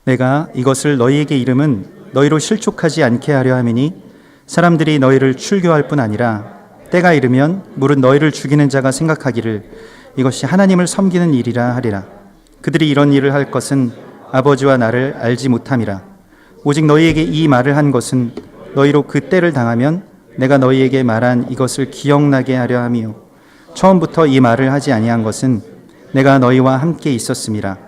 내가 이것을 너희에게 이름은 너희로 실족하지 않게 하려 함이니 사람들이 너희를 출교할 뿐 아니라 때가 이르면 무릇 너희를 죽이는 자가 생각하기를 이것이 하나님을 섬기는 일이라 하리라. 그들이 이런 일을 할 것은 아버지와 나를 알지 못함이라. 오직 너희에게 이 말을 한 것은 너희로 그 때를 당하면 내가 너희에게 말한 이것을 기억나게 하려 함이요 처음부터 이 말을 하지 아니한 것은 내가 너희와 함께 있었음이라.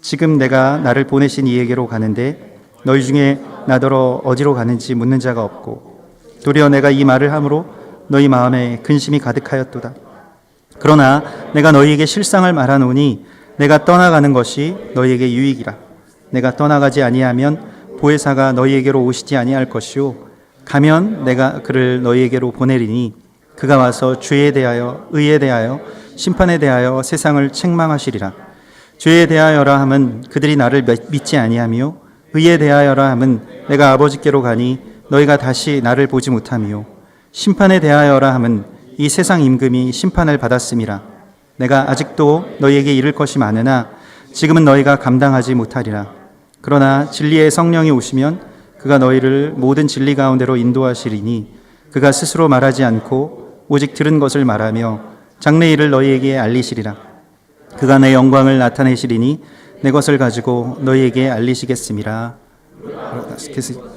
지금 내가 나를 보내신 이에게로 가는데 너희 중에 나더러 어디로 가는지 묻는 자가 없고 도리어 내가 이 말을 함으로 너희 마음에 근심이 가득하였도다. 그러나 내가 너희에게 실상을 말하노니 내가 떠나가는 것이 너희에게 유익이라. 내가 떠나가지 아니하면 보혜사가 너희에게로 오시지 아니할 것이요 가면 내가 그를 너희에게로 보내리니 그가 와서 죄에 대하여 의에 대하여 심판에 대하여 세상을 책망하시리라. 죄에 대하여라 함은 그들이 나를 믿지 아니하며 의에 대하여라 함은 내가 아버지께로 가니 너희가 다시 나를 보지 못하며 심판에 대하여라 함은 이 세상 임금이 심판을 받았음이라. 내가 아직도 너희에게 이를 것이 많으나 지금은 너희가 감당하지 못하리라. 그러나 진리의 성령이 오시면 그가 너희를 모든 진리 가운데로 인도하시리니 그가 스스로 말하지 않고 오직 들은 것을 말하며 장래 일을 너희에게 알리시리라. 그가 내 영광을 나타내시리니 내 것을 가지고 너희에게 알리시겠음이라.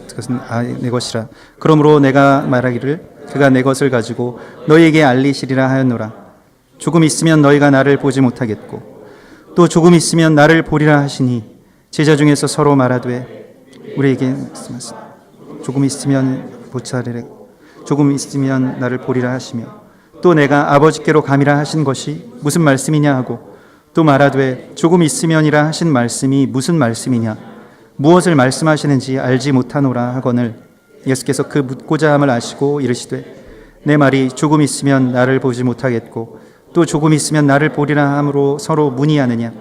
그것은 내 것이라. 그러므로 내가 말하기를 그가 내 것을 가지고 너희에게 알리시리라 하였노라. 조금 있으면 너희가 나를 보지 못하겠고 또 조금 있으면 나를 보리라 하시니 제자 중에서 서로 말하되 우리에게 조금 있으면 보차리라. 조금 있으면 나를 보리라 하시며 또 내가 아버지께로 감이라 하신 것이 무슨 말씀이냐 하고 또 말하되 조금 있으면이라 하신 말씀이 무슨 말씀이냐 무엇을 말씀하시는지 알지 못하노라 하거늘 예수께서 그 묻고자 함을 아시고 이르시되 내 말이 조금 있으면 나를 보지 못하겠고 또 조금 있으면 나를 보리라 함으로 서로 문의하느냐.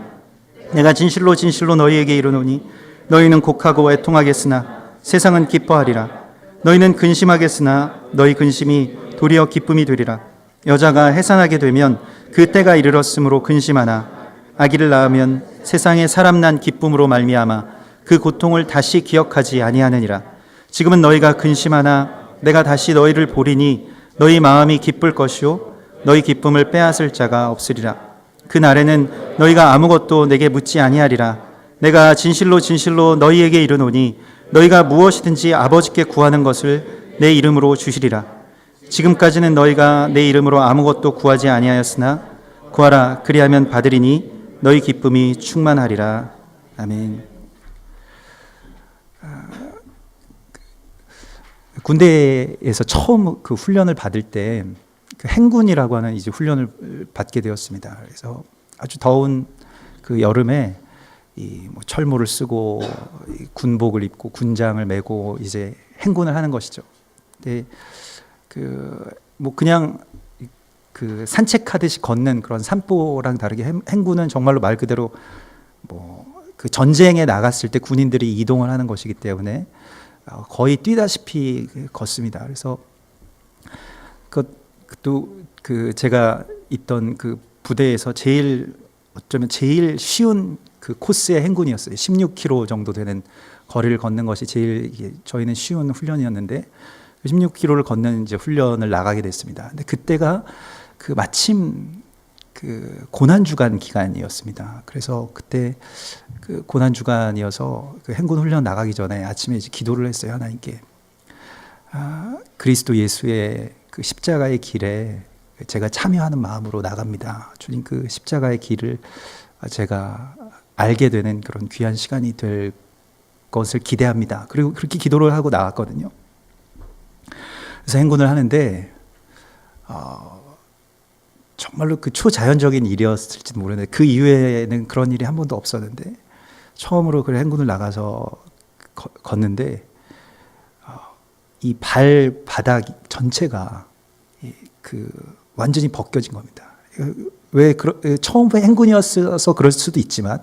내가 진실로 진실로 너희에게 이르노니 너희는 곡하고 애통하겠으나 세상은 기뻐하리라. 너희는 근심하겠으나 너희 근심이 도리어 기쁨이 되리라. 여자가 해산하게 되면 그 때가 이르렀으므로 근심하나 아기를 낳으면 세상에 사람 난 기쁨으로 말미암아 그 고통을 다시 기억하지 아니하느니라. 지금은 너희가 근심하나 내가 다시 너희를 보리니 너희 마음이 기쁠 것이요 너희 기쁨을 빼앗을 자가 없으리라. 그 날에는 너희가 아무것도 내게 묻지 아니하리라. 내가 진실로 진실로 너희에게 이르노니 너희가 무엇이든지 아버지께 구하는 것을 내 이름으로 주시리라. 지금까지는 너희가 내 이름으로 아무것도 구하지 아니하였으나 구하라 그리하면 받으리니 너희 기쁨이 충만하리라. 아멘. 군대에서 처음 그 훈련을 받을 때 그 행군이라고 하는 이제 훈련을 받게 되었습니다. 그래서 아주 더운 그 여름에 이 뭐 철모를 쓰고 이 군복을 입고 군장을 메고 이제 행군을 하는 것이죠. 근데 그 뭐 그냥 그 산책하듯이 걷는 그런 산보랑 다르게 행군은 정말로 말 그대로 뭐 그 전쟁에 나갔을 때 군인들이 이동을 하는 것이기 때문에 거의 뛰다시피 걷습니다. 그래서 또 그 제가 있던 그 부대에서 어쩌면 제일 쉬운 그 코스의 행군이었어요. 16km 정도 되는 거리를 걷는 것이 제일 저희는 쉬운 훈련이었는데 16km를 걷는 이제 훈련을 나가게 됐습니다. 근데 그때가 그 마침 그 고난주간 기간이었습니다. 그래서 그때 그 고난주간이어서 그 행군 훈련 나가기 전에 아침에 이제 기도를 했어요. 하나님께 그리스도 예수의 그 십자가의 길에 제가 참여하는 마음으로 나갑니다. 주님 그 십자가의 길을 제가 알게 되는 그런 귀한 시간이 될 것을 기대합니다. 그리고 그렇게 기도를 하고 나왔거든요. 그래서 행군을 하는데 정말로 그 초자연적인 일이었을지도 모르는데 그 이후에는 그런 일이 한 번도 없었는데 처음으로 그 행군을 나가서 걷는데 이 발바닥 전체가 그 완전히 벗겨진 겁니다. 왜 처음 행군이었어서 그럴 수도 있지만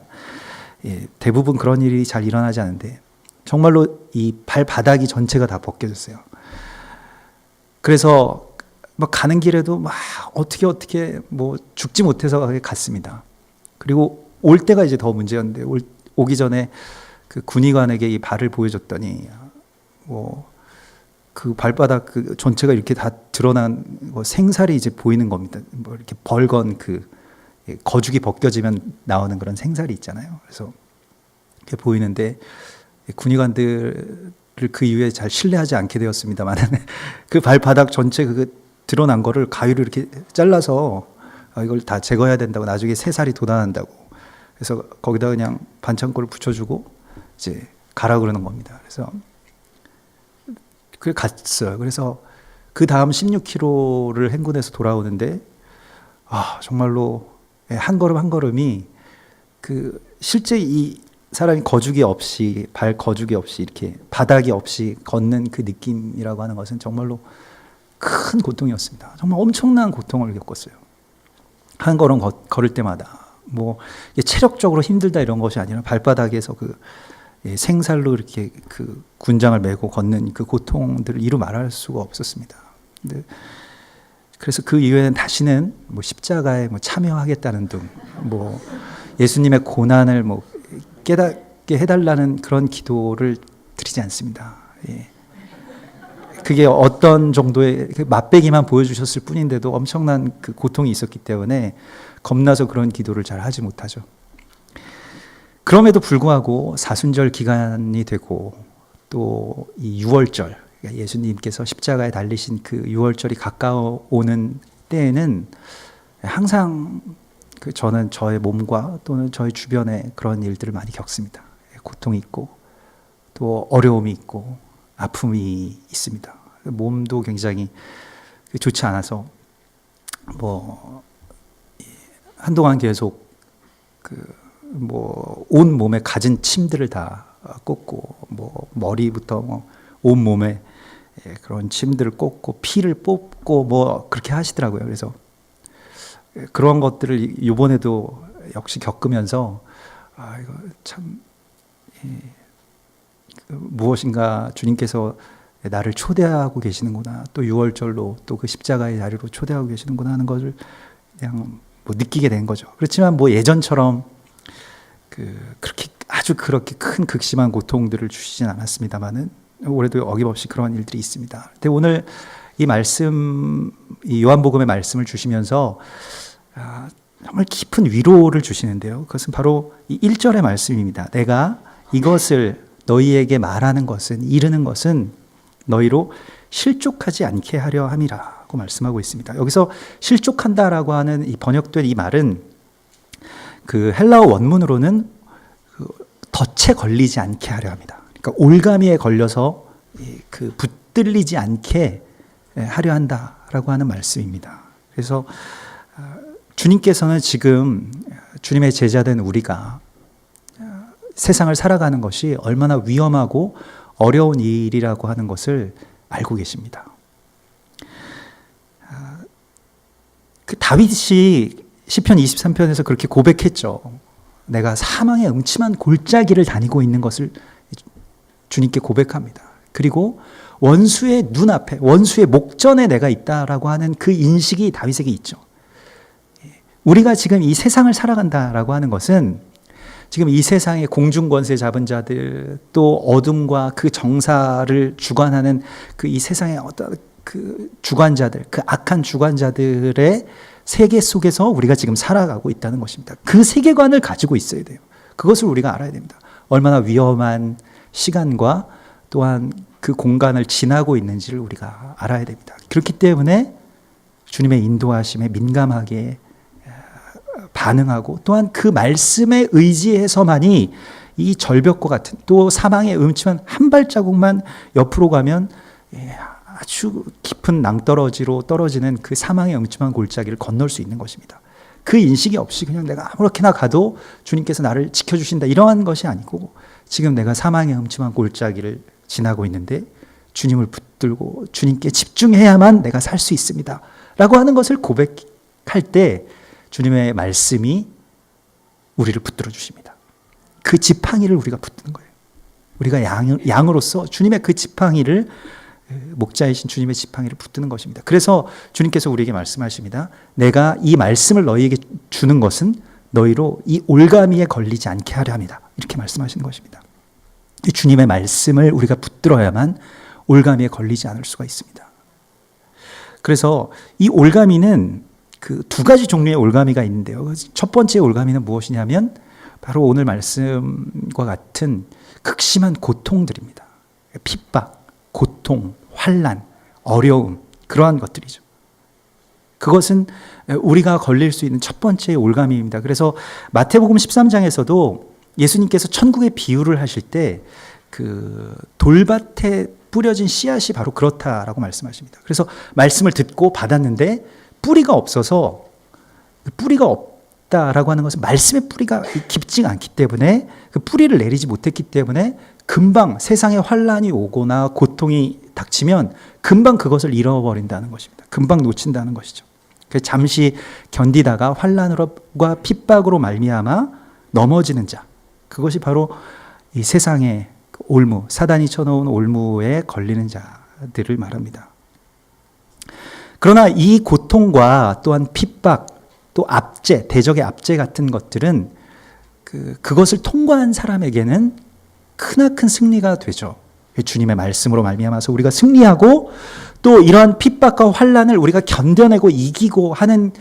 대부분 그런 일이 잘 일어나지 않는데 정말로 이 발바닥이 전체가 다 벗겨졌어요. 그래서 막 가는 길에도 막 어떻게 뭐 죽지 못해서 갔습니다. 그리고 올 때가 이제 더 문제였는데 오기 전에 그 군의관에게 이 발을 보여줬더니 그 발바닥 그 전체가 이렇게 다 드러난 생살이 이제 보이는 겁니다. 이렇게 벌건 그 거죽이 벗겨지면 나오는 그런 생살이 있잖아요. 그래서 이렇게 보이는데 군의관들을 그 이후에 잘 신뢰하지 않게 되었습니다만 그 발바닥 전체 그 드러난 거를 가위로 이렇게 잘라서 이걸 다 제거해야 된다고, 나중에 새살이 돋아난다고. 그래서 거기다 그냥 반창고를 붙여주고 이제 가라 그러는 겁니다. 그래서 그래 갔어요. 그래서 그 다음 16km를 행군해서 돌아오는데 정말로 한 걸음 한 걸음이 그 실제 이 사람이 거죽이 없이, 발 거죽이 없이 이렇게 바닥이 없이 걷는 그 느낌이라고 하는 것은 정말로 큰 고통이었습니다. 정말 엄청난 고통을 겪었어요. 한 걸음 걸을 때마다 체력적으로 힘들다 이런 것이 아니라 발바닥에서 그 생살로 이렇게 그 군장을 메고 걷는 그 고통들을 이루 말할 수가 없었습니다. 그래서 그 이후에는 다시는 십자가에 참여하겠다는 등 예수님의 고난을 깨닫게 해달라는 그런 기도를 드리지 않습니다. 그게 어떤 정도의 맛배기만 보여주셨을 뿐인데도 엄청난 그 고통이 있었기 때문에 겁나서 그런 기도를 잘 하지 못하죠. 그럼에도 불구하고 사순절 기간이 되고 또 이 유월절, 예수님께서 십자가에 달리신 그 유월절이 가까워오는 때에는 항상 저는 저의 몸과 또는 저희 주변에 그런 일들을 많이 겪습니다. 고통이 있고 또 어려움이 있고 아픔이 있습니다. 몸도 굉장히 좋지 않아서 한동안 계속 온 몸에 가진 침들을 다 꽂고 머리부터 온 몸에 그런 침들을 꽂고 피를 뽑고 그렇게 하시더라고요. 그래서 그런 것들을 이번에도 역시 겪으면서 이거 참 무엇인가 주님께서 나를 초대하고 계시는구나, 또 유월절로 또 그 십자가의 자리로 초대하고 계시는구나 하는 것을 그냥 느끼게 된 거죠. 그렇지만 예전처럼 그렇게 큰 극심한 고통들을 주시진 않았습니다만은 올해도 어김없이 그런 일들이 있습니다. 근데 오늘 이 말씀, 이 요한복음의 말씀을 주시면서 정말 깊은 위로를 주시는데요. 그것은 바로 이 1절의 말씀입니다. 내가 이것을 너희에게 말하는 것은, 이르는 것은 너희로 실족하지 않게 하려 함이라고 말씀하고 있습니다. 여기서 실족한다라고 하는 이 번역된 이 말은 그 헬라어 원문으로는 덫에 걸리지 않게 하려 합니다. 그러니까 올가미에 걸려서 붙들리지 않게 하려 한다라고 하는 말씀입니다. 그래서 주님께서는 지금 주님의 제자된 우리가 세상을 살아가는 것이 얼마나 위험하고 어려운 일이라고 하는 것을 알고 계십니다. 다윗이 시편 23편에서 그렇게 고백했죠. 내가 사망의 음침한 골짜기를 다니고 있는 것을 주님께 고백합니다. 그리고 원수의 눈앞에, 원수의 목전에 내가 있다라고 하는 그 인식이 다윗에게 있죠. 우리가 지금 이 세상을 살아간다라고 하는 것은 지금 이 세상의 공중권세 잡은 자들, 또 어둠과 그 정사를 주관하는 이 세상의 어떤 그 주관자들, 그 악한 주관자들의 세계 속에서 우리가 지금 살아가고 있다는 것입니다. 그 세계관을 가지고 있어야 돼요. 그것을 우리가 알아야 됩니다. 얼마나 위험한 시간과 또한 그 공간을 지나고 있는지를 우리가 알아야 됩니다. 그렇기 때문에 주님의 인도하심에 민감하게 반응하고 또한 그 말씀에 의지해서만이 이 절벽과 같은 또 사망의 음침한 한 발자국만 옆으로 가면 아주 깊은 낭떠러지로 떨어지는 그 사망의 음침한 골짜기를 건널 수 있는 것입니다. 그 인식이 없이 그냥 내가 아무렇게나 가도 주님께서 나를 지켜주신다 이러한 것이 아니고 지금 내가 사망의 음침한 골짜기를 지나고 있는데 주님을 붙들고 주님께 집중해야만 내가 살 수 있습니다 라고 하는 것을 고백할 때 주님의 말씀이 우리를 붙들어 주십니다. 그 지팡이를 우리가 붙드는 거예요. 우리가 양으로서 주님의 그 지팡이를, 목자이신 주님의 지팡이를 붙드는 것입니다. 그래서 주님께서 우리에게 말씀하십니다. 내가 이 말씀을 너희에게 주는 것은 너희로 이 올가미에 걸리지 않게 하려 합니다. 이렇게 말씀하시는 것입니다. 이 주님의 말씀을 우리가 붙들어야만 올가미에 걸리지 않을 수가 있습니다. 그래서 이 올가미는 그 두 가지 종류의 올가미가 있는데요. 첫 번째 올가미는 무엇이냐면 바로 오늘 말씀과 같은 극심한 고통들입니다. 핍박, 고통, 환난, 어려움, 그러한 것들이죠. 그것은 우리가 걸릴 수 있는 첫 번째의 올가미입니다. 그래서 마태복음 13장에서도 예수님께서 천국의 비유를 하실 때 그 돌밭에 뿌려진 씨앗이 바로 그렇다라고 말씀하십니다. 그래서 말씀을 듣고 받았는데 뿌리가 없어서, 뿌리가 없다라고 하는 것은 말씀의 뿌리가 깊지가 않기 때문에, 그 뿌리를 내리지 못했기 때문에 금방 세상에 환난이 오거나 고통이 닥치면 금방 그것을 잃어버린다는 것입니다. 금방 놓친다는 것이죠. 그래서 잠시 견디다가 환난과 핍박으로 말미암아 넘어지는 자, 그것이 바로 이 세상의 올무, 사단이 쳐놓은 올무에 걸리는 자들을 말합니다. 그러나 이 고통과 또한 핍박, 또 압제, 대적의 압제 같은 것들은 그것을 통과한 사람에게는 크나큰 승리가 되죠. 주님의 말씀으로 말미암아서 우리가 승리하고, 또 이러한 핍박과 환난을 우리가 견뎌내고 이기고 하는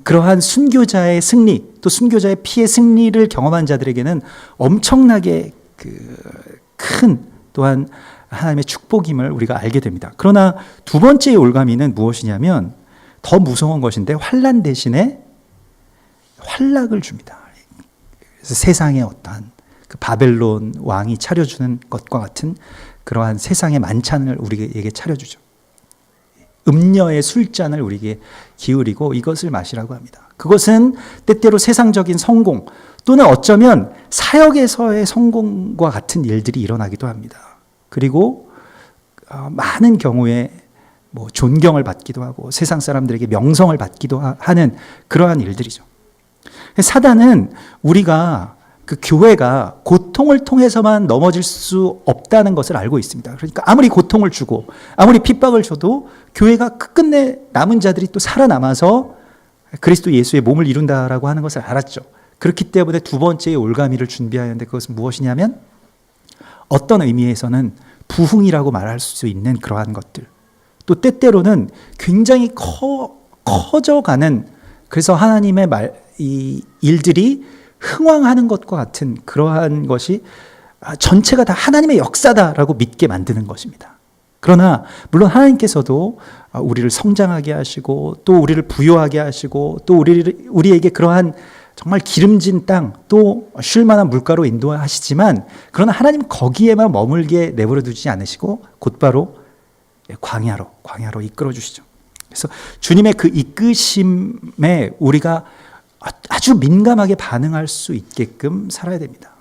그러한 순교자의 승리, 또 순교자의 피의 승리를 경험한 자들에게는 엄청나게 큰 또한 하나님의 축복임을 우리가 알게 됩니다. 그러나 두 번째의 올가미는 무엇이냐면 더 무서운 것인데, 환난 대신에 환락을 줍니다. 그래서 세상의 어떠한 그 바벨론 왕이 차려주는 것과 같은 그러한 세상의 만찬을 우리에게 차려주죠. 음녀의 술잔을 우리에게 기울이고 이것을 마시라고 합니다. 그것은 때때로 세상적인 성공, 또는 어쩌면 사역에서의 성공과 같은 일들이 일어나기도 합니다. 그리고 많은 경우에 뭐 존경을 받기도 하고 세상 사람들에게 명성을 받기도 하는 그러한 일들이죠. 사단은 우리가 그 교회가 고통을 통해서만 넘어질 수 없다는 것을 알고 있습니다. 그러니까 아무리 고통을 주고 아무리 핍박을 줘도 교회가 끝끝내 남은 자들이 또 살아남아서 그리스도 예수의 몸을 이룬다라고 하는 것을 알았죠. 그렇기 때문에 두 번째의 올가미를 준비하였는데, 그것은 무엇이냐면 어떤 의미에서는 부흥이라고 말할 수 있는 그러한 것들, 또 때때로는 굉장히 커져가는, 그래서 하나님의 이 일들이 흥왕하는 것과 같은 그러한 것이 전체가 다 하나님의 역사다라고 믿게 만드는 것입니다. 그러나 물론 하나님께서도 우리를 성장하게 하시고, 또 우리를 부요하게 하시고, 또 우리에게 그러한 정말 기름진 땅, 또 쉴만한 물가로 인도하시지만, 그러나 하나님 거기에만 머물게 내버려 두지 않으시고 곧바로 광야로 이끌어 주시죠. 그래서 주님의 그 이끄심에 우리가 아주 민감하게 반응할 수 있게끔 살아야 됩니다.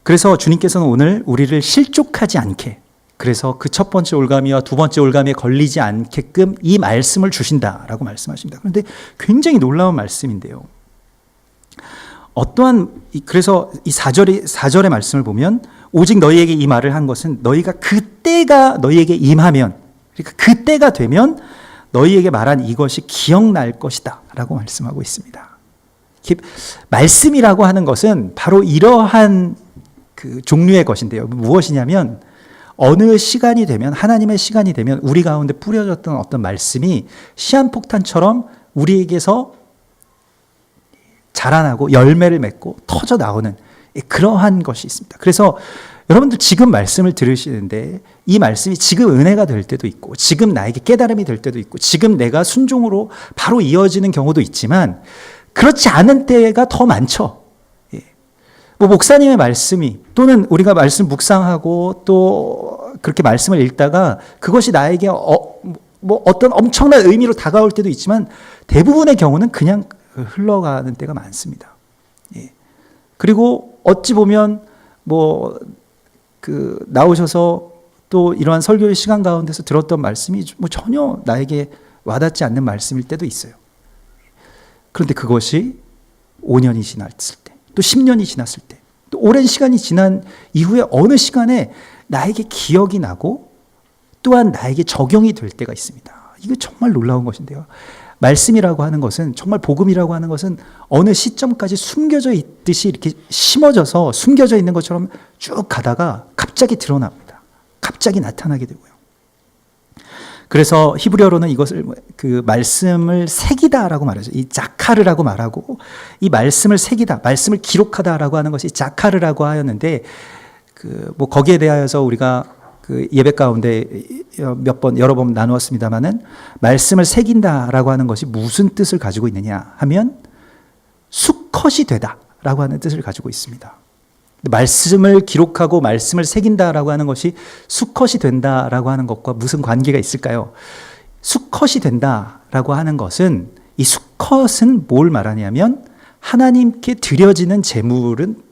그래서 주님께서는 오늘 우리를 실족하지 않게, 그래서 그 첫 번째 올가미와 두 번째 올가미에 걸리지 않게끔 이 말씀을 주신다라고 말씀하십니다. 그런데 굉장히 놀라운 말씀인데요. 그래서 이 4절의 말씀을 보면, 오직 너희에게 이 말을 한 것은 너희가 그때가 너희에게 임하면, 그러니까 그때가 되면 너희에게 말한 이것이 기억날 것이다 라고 말씀하고 있습니다. 말씀이라고 하는 것은 바로 이러한 그 종류의 것인데요. 무엇이냐면, 어느 시간이 되면, 하나님의 시간이 되면 우리 가운데 뿌려졌던 어떤 말씀이 시한폭탄처럼 우리에게서 자라나고 열매를 맺고 터져 나오는 그러한 것이 있습니다. 그래서 여러분들 지금 말씀을 들으시는데 이 말씀이 지금 은혜가 될 때도 있고, 지금 나에게 깨달음이 될 때도 있고, 지금 내가 순종으로 바로 이어지는 경우도 있지만, 그렇지 않은 때가 더 많죠. 뭐 목사님의 말씀이, 또는 우리가 말씀 묵상하고 또 그렇게 말씀을 읽다가 그것이 나에게 뭐 어떤 엄청난 의미로 다가올 때도 있지만, 대부분의 경우는 그냥 흘러가는 때가 많습니다. 그리고 어찌 보면 뭐 나오셔서 또 이러한 설교의 시간 가운데서 들었던 말씀이 뭐 전혀 나에게 와닿지 않는 말씀일 때도 있어요. 그런데 그것이 5년이 지났을 때, 또 10년이 지났을 때, 또 오랜 시간이 지난 이후에 어느 시간에 나에게 기억이 나고 또한 나에게 적용이 될 때가 있습니다. 이거 정말 놀라운 것인데요. 말씀이라고 하는 것은, 정말 복음이라고 하는 것은 어느 시점까지 숨겨져 있듯이 이렇게 심어져서 숨겨져 있는 것처럼 쭉 가다가 갑자기 드러납니다. 갑자기 나타나게 되고요. 그래서 히브리어로는 이것을 그 말씀을 새기다라고 말하죠. 이 자카르라고 말하고, 이 말씀을 새기다, 말씀을 기록하다라고 하는 것이 자카르라고 하였는데, 뭐 거기에 대하여서 우리가 그 예배 가운데 여러 번 나누었습니다만은, 말씀을 새긴다라고 하는 것이 무슨 뜻을 가지고 있느냐 하면 수컷이 되다라고 하는 뜻을 가지고 있습니다. 말씀을 기록하고 말씀을 새긴다라고 하는 것이 수컷이 된다라고 하는 것과 무슨 관계가 있을까요? 수컷이 된다라고 하는 것은, 이 수컷은 뭘 말하냐면 하나님께 드려지는 제물은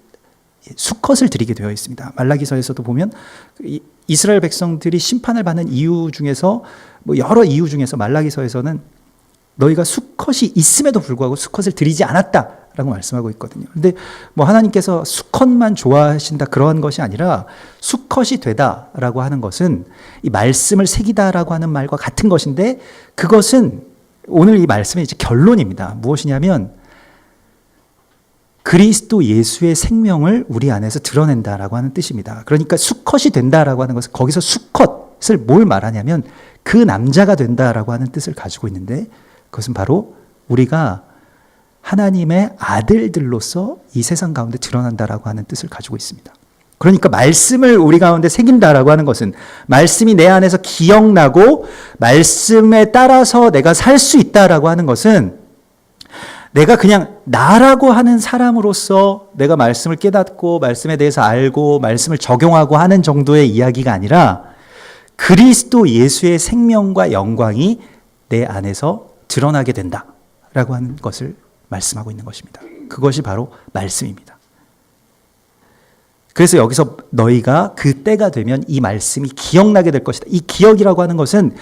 수컷을 드리게 되어 있습니다. 말라기서에서도 보면 이스라엘 백성들이 심판을 받는 이유 중에서, 뭐 여러 이유 중에서 말라기서에서는 너희가 수컷이 있음에도 불구하고 수컷을 드리지 않았다라고 말씀하고 있거든요. 근데 뭐 하나님께서 수컷만 좋아하신다 그러한 것이 아니라, 수컷이 되다라고 하는 것은 이 말씀을 새기다라고 하는 말과 같은 것인데, 그것은 오늘 이 말씀의 이제 결론입니다. 무엇이냐면 그리스도 예수의 생명을 우리 안에서 드러낸다라고 하는 뜻입니다. 그러니까 수컷이 된다라고 하는 것은, 거기서 수컷을 뭘 말하냐면 그 남자가 된다라고 하는 뜻을 가지고 있는데, 그것은 바로 우리가 하나님의 아들들로서 이 세상 가운데 드러난다라고 하는 뜻을 가지고 있습니다. 그러니까 말씀을 우리 가운데 새긴다라고 하는 것은, 말씀이 내 안에서 기억나고 말씀에 따라서 내가 살 수 있다라고 하는 것은, 내가 그냥 나라고 하는 사람으로서 내가 말씀을 깨닫고 말씀에 대해서 알고 말씀을 적용하고 하는 정도의 이야기가 아니라, 그리스도 예수의 생명과 영광이 내 안에서 드러나게 된다라고 하는 것을 말씀하고 있는 것입니다. 그것이 바로 말씀입니다. 그래서 여기서 너희가 그 때가 되면 이 말씀이 기억나게 될 것이다. 이 기억이라고 하는 것은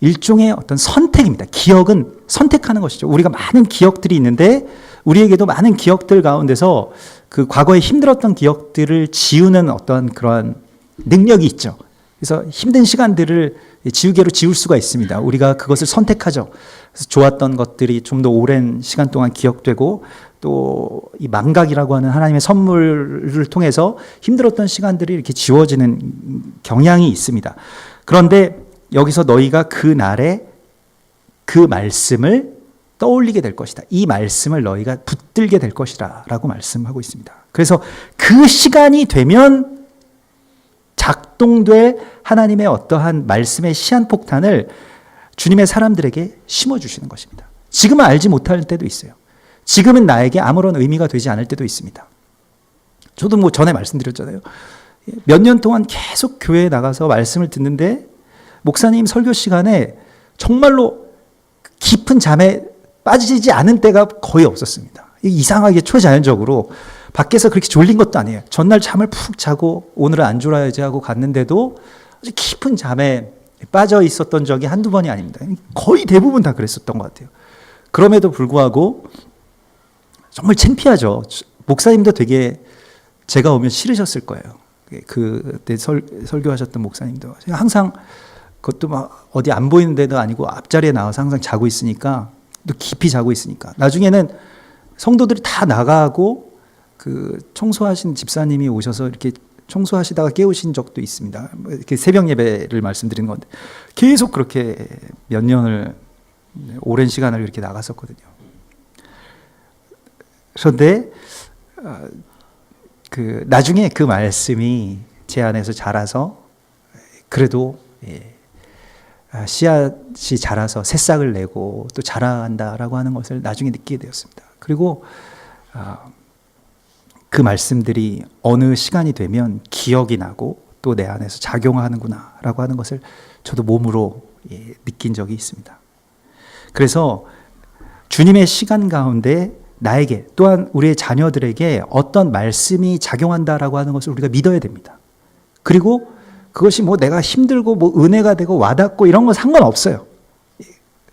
일종의 어떤 선택입니다. 기억은 선택하는 것이죠. 우리가 많은 기억들이 있는데, 우리에게도 많은 기억들 가운데서 그 과거에 힘들었던 기억들을 지우는 어떤 그러한 능력이 있죠. 그래서 힘든 시간들을 지우개로 지울 수가 있습니다. 우리가 그것을 선택하죠. 그래서 좋았던 것들이 좀 더 오랜 시간 동안 기억되고, 또 이 망각이라고 하는 하나님의 선물을 통해서 힘들었던 시간들이 이렇게 지워지는 경향이 있습니다. 그런데 여기서 너희가 그 날에 그 말씀을 떠올리게 될 것이다. 이 말씀을 너희가 붙들게 될 것이다 라고 말씀하고 있습니다. 그래서 그 시간이 되면 작동될 하나님의 어떠한 말씀의 시한폭탄을 주님의 사람들에게 심어주시는 것입니다. 지금은 알지 못할 때도 있어요. 지금은 나에게 아무런 의미가 되지 않을 때도 있습니다. 저도 뭐 전에 말씀드렸잖아요. 몇 년 동안 계속 교회에 나가서 말씀을 듣는데, 목사님 설교 시간에 정말로 깊은 잠에 빠지지 않은 때가 거의 없었습니다. 이상하게 초자연적으로 밖에서 그렇게 졸린 것도 아니에요. 전날 잠을 푹 자고 오늘은 안 졸아야지 하고 갔는데도 아주 깊은 잠에 빠져 있었던 적이 한두 번이 아닙니다. 거의 대부분 다 그랬었던 것 같아요. 그럼에도 불구하고 정말 창피하죠. 목사님도 되게 제가 오면 싫으셨을 거예요. 그때 설교하셨던 목사님도 항상, 그것도 막 어디 안 보이는 데도 아니고 앞자리에 나와서 항상 자고 있으니까, 또 깊이 자고 있으니까. 나중에는 성도들이 다 나가고 그 청소하신 집사님이 오셔서 이렇게 청소하시다가 깨우신 적도 있습니다. 이렇게 새벽 예배를 말씀드리는 건데, 계속 그렇게 몇 년을, 오랜 시간을 이렇게 나갔었거든요. 그런데 나중에 그 말씀이 제 안에서 자라서, 그래도 씨앗이 자라서 새싹을 내고 또 자라간다라고 하는 것을 나중에 느끼게 되었습니다. 그리고 그 말씀들이 어느 시간이 되면 기억이 나고 또 내 안에서 작용하는구나라고 하는 것을 저도 몸으로 느낀 적이 있습니다. 그래서 주님의 시간 가운데 나에게, 또한 우리의 자녀들에게 어떤 말씀이 작용한다라고 하는 것을 우리가 믿어야 됩니다. 그리고 그것이 뭐 내가 힘들고 뭐 은혜가 되고 와닿고 이런 건 상관없어요.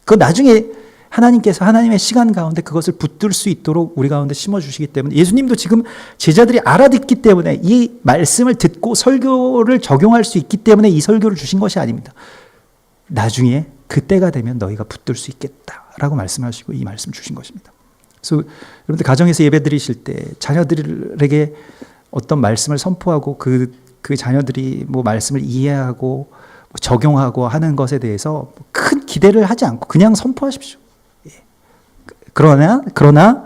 그 나중에 하나님께서 하나님의 시간 가운데 그것을 붙들 수 있도록 우리 가운데 심어주시기 때문에, 예수님도 지금 제자들이 알아듣기 때문에 이 말씀을 듣고 설교를 적용할 수 있기 때문에 이 설교를 주신 것이 아닙니다. 나중에 그때가 되면 너희가 붙들 수 있겠다 라고 말씀하시고 이 말씀 주신 것입니다. 그래서 여러분들 가정에서 예배 드리실 때 자녀들에게 어떤 말씀을 선포하고 그 자녀들이 뭐 말씀을 이해하고 적용하고 하는 것에 대해서 큰 기대를 하지 않고 그냥 선포하십시오. 그러나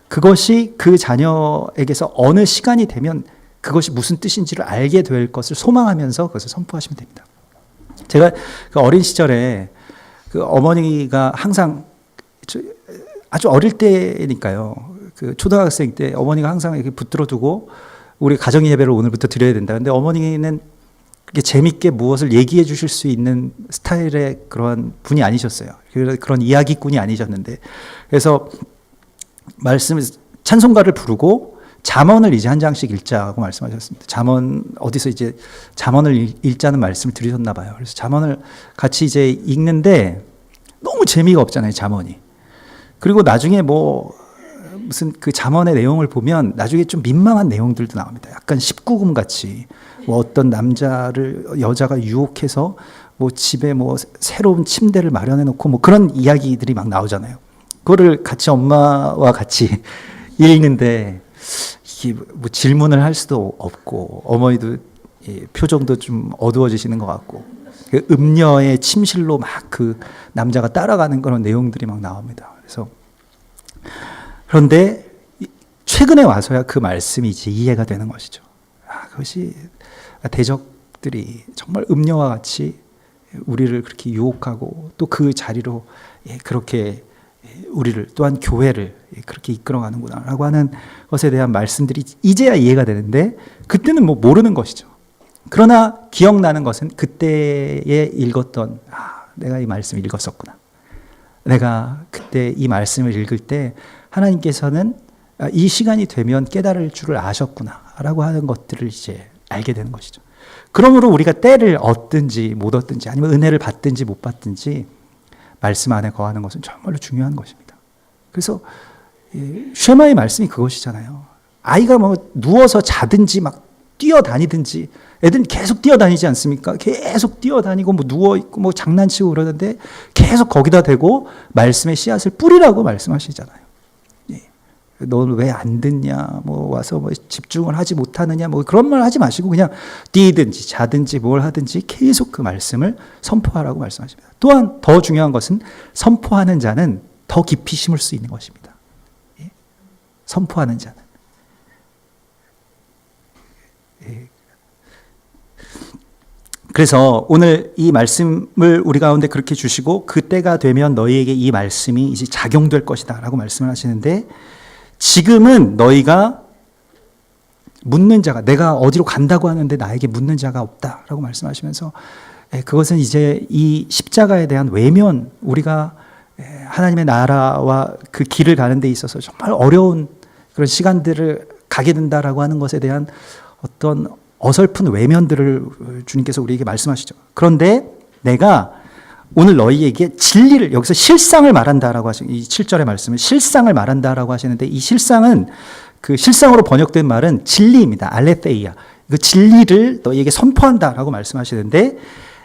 그것이 그 자녀에게서 어느 시간이 되면 그것이 무슨 뜻인지를 알게 될 것을 소망하면서 그것을 선포하시면 됩니다. 제가 그 어린 시절에 그 어머니가 항상 아주 어릴 때니까요. 그 초등학생 때 어머니가 항상 이렇게 붙들어 두고 우리 가정 예배를 오늘부터 드려야 된다. 근데 어머니는 그렇게 재밌게 무엇을 얘기해 주실 수 있는 스타일의 그런 분이 아니셨어요. 그런 이야기꾼이 아니셨는데, 그래서 찬송가를 부르고 잠언을 이제 한 장씩 읽자고 말씀하셨습니다. 어디서 이제 잠언을 읽자는 말씀을 드리셨나 봐요. 그래서 잠언을 같이 이제 읽는데 너무 재미가 없잖아요, 잠언이. 그리고 나중에 무슨 그 잠언의 내용을 보면 나중에 좀 민망한 내용들도 나옵니다. 약간 19금 같이 어떤 여자가 유혹해서 집에 새로운 침대를 마련해 놓고 그런 이야기들이 막 나오잖아요. 그거를 같이 엄마와 같이 읽는데 이게 질문을 할 수도 없고 어머니도 표정도 좀 어두워지시는 것 같고 그 음녀의 침실로 막 그 남자가 따라가는 그런 내용들이 막 나옵니다. 그런데 최근에 와서야 그 말씀이 이제 이해가 되는 것이죠. 그것이 대적들이 정말 음녀와 같이 우리를 그렇게 유혹하고 또 그 자리로 그렇게 우리를 또한 교회를 그렇게 이끌어가는구나라고 하는 것에 대한 말씀들이 이제야 이해가 되는데 그때는 모르는 것이죠. 그러나 기억나는 것은 그때에 읽었던 내가 이 말씀 읽었었구나. 내가 그때 이 말씀을 읽을 때 하나님께서는 이 시간이 되면 깨달을 줄을 아셨구나라고 하는 것들을 이제 알게 되는 것이죠. 그러므로 우리가 때를 얻든지 못 얻든지 아니면 은혜를 받든지 못 받든지 말씀 안에 거하는 것은 정말로 중요한 것입니다. 그래서 쉐마의 말씀이 그것이잖아요. 아이가 누워서 자든지 막 뛰어다니든지 애들은 계속 뛰어다니지 않습니까? 계속 뛰어다니고 누워있고 장난치고 그러는데 계속 거기다 대고 말씀의 씨앗을 뿌리라고 말씀하시잖아요. 너는 왜 안 듣냐, 와서 집중을 하지 못하느냐, 그런 말 하지 마시고 그냥 뛰든지 자든지 뭘 하든지 계속 그 말씀을 선포하라고 말씀하십니다. 또한 더 중요한 것은 선포하는 자는 더 깊이 심을 수 있는 것입니다. 선포하는 자는. 그래서 오늘 이 말씀을 우리 가운데 그렇게 주시고 그때가 되면 너희에게 이 말씀이 이제 작용될 것이다 라고 말씀을 하시는데 지금은 너희가 묻는 자가 내가 어디로 간다고 하는데 나에게 묻는 자가 없다라고 말씀하시면서 그것은 이제 이 십자가에 대한 외면 우리가 하나님의 나라와 그 길을 가는 데 있어서 정말 어려운 그런 시간들을 가게 된다라고 하는 것에 대한 어떤 어설픈 외면들을 주님께서 우리에게 말씀하시죠. 그런데 내가 오늘 너희에게 진리를 여기서 실상을 말한다라고 하시는 이 7절의 말씀은 실상을 말한다라고 하시는데 이 실상은 그 실상으로 번역된 말은 진리입니다. 알레테이아. 그 진리를 너희에게 선포한다라고 말씀하시는데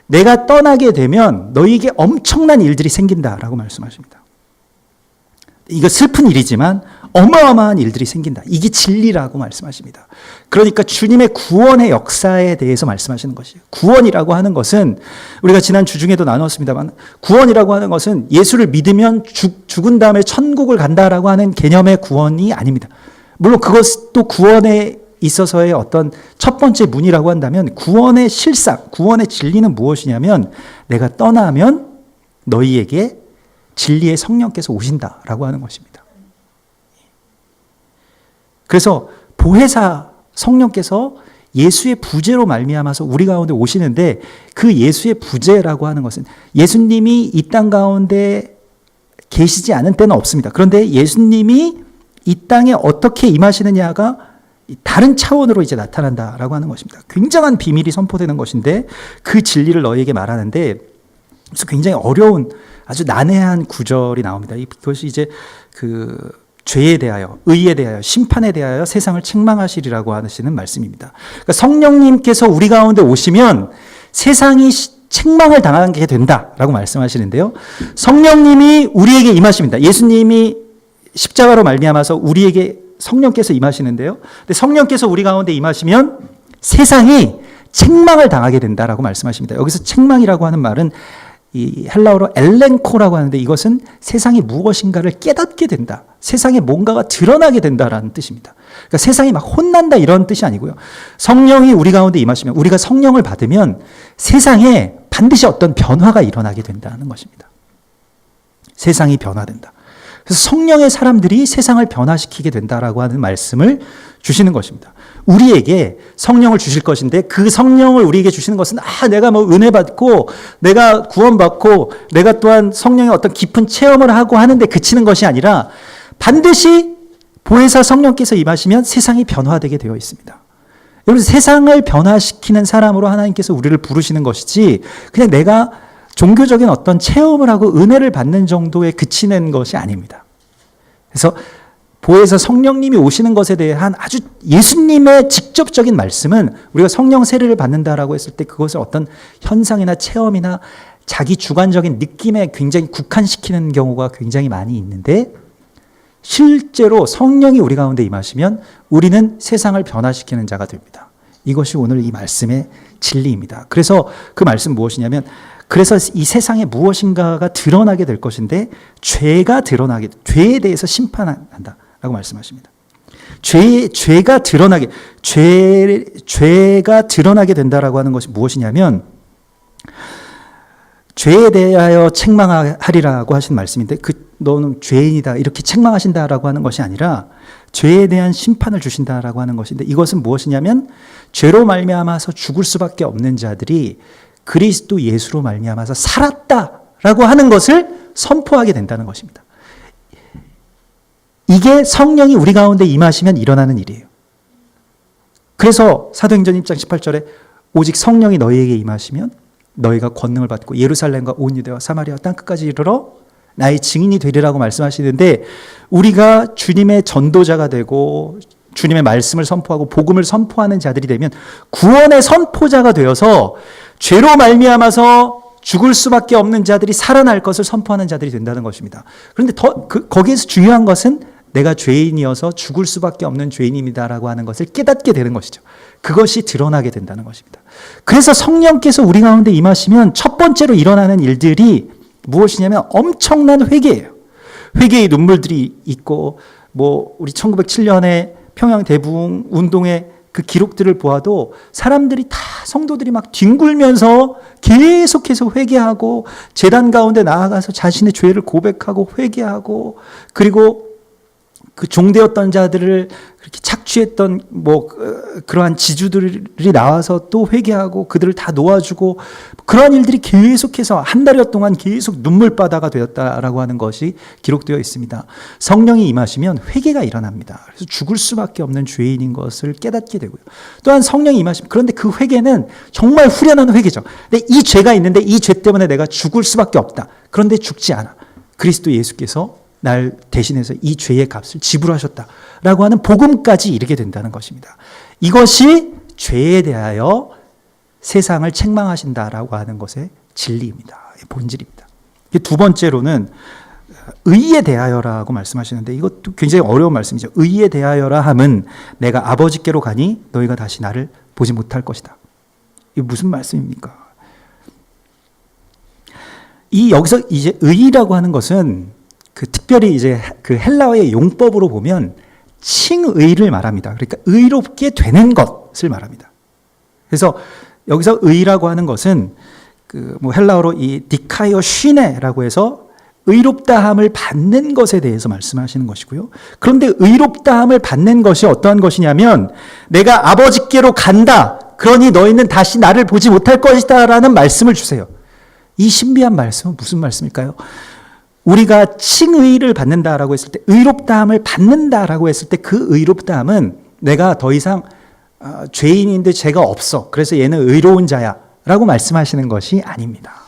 내가 떠나게 되면 너희에게 엄청난 일들이 생긴다라고 말씀하십니다. 이거 슬픈 일이지만 어마어마한 일들이 생긴다. 이게 진리라고 말씀하십니다. 그러니까 주님의 구원의 역사에 대해서 말씀하시는 것이에요. 구원이라고 하는 것은 우리가 지난 주중에도 나눴습니다만 구원이라고 하는 것은 예수를 믿으면 죽은 다음에 천국을 간다라고 하는 개념의 구원이 아닙니다. 물론 그것도 구원에 있어서의 어떤 첫 번째 문이라고 한다면 구원의 실상, 구원의 진리는 무엇이냐면 내가 떠나면 너희에게 진리의 성령께서 오신다라고 하는 것입니다. 그래서 보혜사 성령께서 예수의 부재로 말미암아서 우리 가운데 오시는데 그 예수의 부재라고 하는 것은 예수님이 이 땅 가운데 계시지 않은 때는 없습니다. 그런데 예수님이 이 땅에 어떻게 임하시느냐가 다른 차원으로 이제 나타난다라고 하는 것입니다. 굉장한 비밀이 선포되는 것인데 그 진리를 너희에게 말하는데 그래서 굉장히 어려운 아주 난해한 구절이 나옵니다. 이것이 이제 그 죄에 대하여, 의에 대하여, 심판에 대하여 세상을 책망하시리라고 하시는 말씀입니다. 그러니까 성령님께서 우리 가운데 오시면 세상이 책망을 당하게 된다라고 말씀하시는데요. 성령님이 우리에게 임하십니다. 예수님이 십자가로 말미암아서 우리에게 성령께서 임하시는데요. 근데 성령께서 우리 가운데 임하시면 세상이 책망을 당하게 된다라고 말씀하십니다. 여기서 책망이라고 하는 말은 이 헬라어로 엘렌코라고 하는데 이것은 세상이 무엇인가를 깨닫게 된다. 세상에 뭔가가 드러나게 된다라는 뜻입니다. 그러니까 세상이 막 혼난다 이런 뜻이 아니고요. 성령이 우리 가운데 임하시면 우리가 성령을 받으면 세상에 반드시 어떤 변화가 일어나게 된다는 것입니다. 세상이 변화된다. 그래서 성령의 사람들이 세상을 변화시키게 된다라고 하는 말씀을 주시는 것입니다. 우리에게 성령을 주실 것인데 그 성령을 우리에게 주시는 것은 내가 뭐 은혜 받고 내가 구원받고 내가 또한 성령의 어떤 깊은 체험을 하고 하는데 그치는 것이 아니라 반드시 보혜사 성령께서 임하시면 세상이 변화되게 되어 있습니다. 여러분 세상을 변화시키는 사람으로 하나님께서 우리를 부르시는 것이지 그냥 내가 종교적인 어떤 체험을 하고 은혜를 받는 정도에 그치는 것이 아닙니다. 그래서 보혜사 성령님이 오시는 것에 대한 아주 예수님의 직접적인 말씀은 우리가 성령 세례를 받는다라고 했을 때 그것을 어떤 현상이나 체험이나 자기 주관적인 느낌에 굉장히 국한시키는 경우가 굉장히 많이 있는데 실제로 성령이 우리 가운데 임하시면 우리는 세상을 변화시키는 자가 됩니다. 이것이 오늘 이 말씀의 진리입니다. 그래서 그 말씀 무엇이냐면 그래서 이 세상에 무엇인가가 드러나게 될 것인데 죄에 대해서 심판한다라고 말씀하십니다. 죄가 드러나게 된다라고 하는 것이 무엇이냐면 죄에 대하여 책망하리라고 하신 말씀인데 너는 죄인이다 이렇게 책망하신다라고 하는 것이 아니라 죄에 대한 심판을 주신다라고 하는 것인데 이것은 무엇이냐면 죄로 말미암아서 죽을 수밖에 없는 자들이 그리스도 예수로 말미암아서 살았다라고 하는 것을 선포하게 된다는 것입니다. 이게 성령이 우리 가운데 임하시면 일어나는 일이에요. 그래서 사도행전 1장 18절에 오직 성령이 너희에게 임하시면 너희가 권능을 받고 예루살렘과 온 유대와 사마리아 땅끝까지 이르러 나의 증인이 되리라고 말씀하시는데 우리가 주님의 전도자가 되고 주님의 말씀을 선포하고 복음을 선포하는 자들이 되면 구원의 선포자가 되어서 죄로 말미암아서 죽을 수밖에 없는 자들이 살아날 것을 선포하는 자들이 된다는 것입니다. 그런데 거기에서 중요한 것은 내가 죄인이어서 죽을 수밖에 없는 죄인입니다라고 하는 것을 깨닫게 되는 것이죠. 그것이 드러나게 된다는 것입니다. 그래서 성령께서 우리 가운데 임하시면 첫 번째로 일어나는 일들이 무엇이냐면 엄청난 회개예요. 회개의 눈물들이 있고 우리 1907년에 평양 대부흥 운동의 그 기록들을 보아도 사람들이 다 성도들이 막 뒹굴면서 계속해서 회개하고 제단 가운데 나아가서 자신의 죄를 고백하고 회개하고 그리고 그 종되었던 자들을 그렇게 착취했던 그러한 지주들이 나와서 또 회개하고 그들을 다 놓아주고 그러한 일들이 계속해서 한 달여 동안 계속 눈물바다가 되었다라고 하는 것이 기록되어 있습니다. 성령이 임하시면 회개가 일어납니다. 그래서 죽을 수밖에 없는 죄인인 것을 깨닫게 되고요. 또한 성령이 임하시면 그런데 그 회개는 정말 후련한 회개죠. 근데 이 죄가 있는데 이 죄 때문에 내가 죽을 수밖에 없다. 그런데 죽지 않아. 그리스도 예수께서 날 대신해서 이 죄의 값을 지불하셨다라고 하는 복음까지 이르게 된다는 것입니다. 이것이 죄에 대하여 세상을 책망하신다라고 하는 것의 진리입니다. 본질입니다. 두 번째로는 의에 대하여라고 말씀하시는데 이것도 굉장히 어려운 말씀이죠. 의에 대하여라 함은 내가 아버지께로 가니 너희가 다시 나를 보지 못할 것이다. 이게 무슨 말씀입니까? 여기서 이제 의라고 하는 것은 특별히 이제 그 헬라어의 용법으로 보면 칭의를 말합니다. 그러니까 의롭게 되는 것을 말합니다. 그래서 여기서 의라고 하는 것은 헬라어로 이 디카이오 쉬네라고 해서 의롭다함을 받는 것에 대해서 말씀하시는 것이고요. 그런데 의롭다함을 받는 것이 어떠한 것이냐면 내가 아버지께로 간다. 그러니 너희는 다시 나를 보지 못할 것이다 라는 말씀을 주세요. 이 신비한 말씀은 무슨 말씀일까요? 우리가 칭의를 받는다라고 했을 때 의롭다함을 받는다라고 했을 때 그 의롭다함은 내가 더 이상 죄인인데 죄가 없어. 그래서 얘는 의로운 자야 라고 말씀하시는 것이 아닙니다.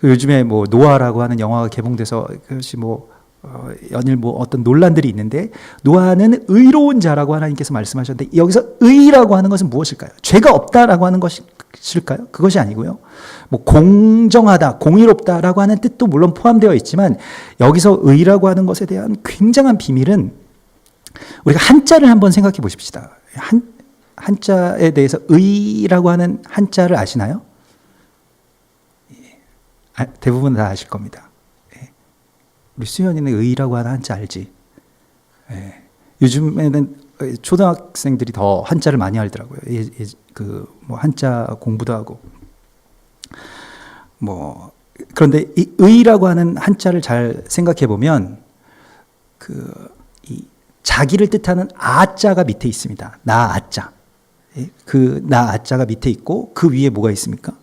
요즘에 노아라고 하는 영화가 개봉돼서 그것이 연일 뭐 어떤 논란들이 있는데 노아는 의로운 자라고 하나님께서 말씀하셨는데 여기서 의라고 하는 것은 무엇일까요? 죄가 없다라고 하는 것일까요? 그것이 아니고요. 뭐 공정하다, 공의롭다라고 하는 뜻도 물론 포함되어 있지만 여기서 의라고 하는 것에 대한 굉장한 비밀은 우리가 한자를 한번 생각해 보십시다. 한자에 대해서 의라고 하는 한자를 아시나요? 대부분 다 아실 겁니다. 우리 수현이는 의라고 하는 한자 알지? 요즘에는 초등학생들이 더 한자를 많이 알더라고요. 뭐 한자 공부도 하고. 그런데 이 의라고 하는 한자를 잘 생각해 보면 이 자기를 뜻하는 아자가 밑에 있습니다. 나 아자. 그 나 아자가 밑에 있고 그 위에 뭐가 있습니까?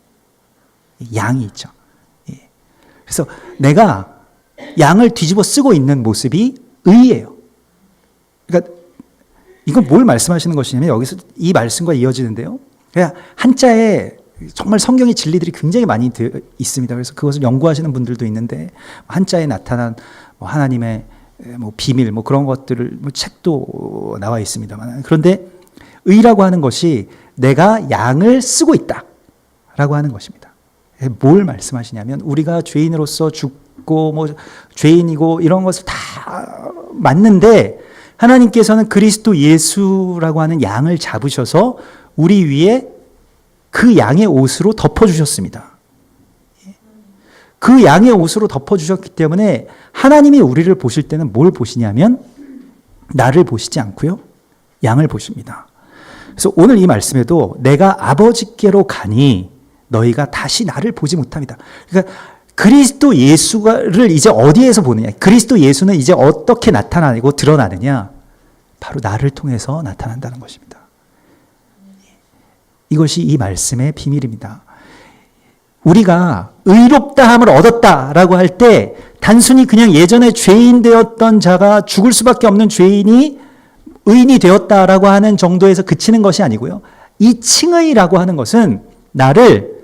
양이 있죠. 그래서 내가 양을 뒤집어 쓰고 있는 모습이 의예요. 그러니까 이건 뭘 말씀하시는 것이냐면 여기서 이 말씀과 이어지는데요. 그냥 한자에 정말 성경의 진리들이 굉장히 많이 있습니다. 그래서 그것을 연구하시는 분들도 있는데 한자에 나타난 하나님의 비밀 그런 것들을 책도 나와 있습니다만 그런데 의라고 하는 것이 내가 양을 쓰고 있다라고 하는 것입니다. 뭘 말씀하시냐면 우리가 죄인으로서 죽고 죄인이고 이런 것을 다 맞는데 하나님께서는 그리스도 예수라고 하는 양을 잡으셔서 우리 위에 그 양의 옷으로 덮어주셨습니다. 그 양의 옷으로 덮어주셨기 때문에 하나님이 우리를 보실 때는 뭘 보시냐면 나를 보시지 않고요. 양을 보십니다. 그래서 오늘 이 말씀에도 내가 아버지께로 가니 너희가 다시 나를 보지 못합니다. 그러니까 그리스도 예수를 이제 어디에서 보느냐? 그리스도 예수는 이제 어떻게 나타나고 드러나느냐? 바로 나를 통해서 나타난다는 것입니다. 이것이 이 말씀의 비밀입니다. 우리가 의롭다함을 얻었다라고 할 때 단순히 그냥 예전에 죄인 되었던 자가 죽을 수밖에 없는 죄인이 의인이 되었다라고 하는 정도에서 그치는 것이 아니고요. 이 칭의라고 하는 것은 나를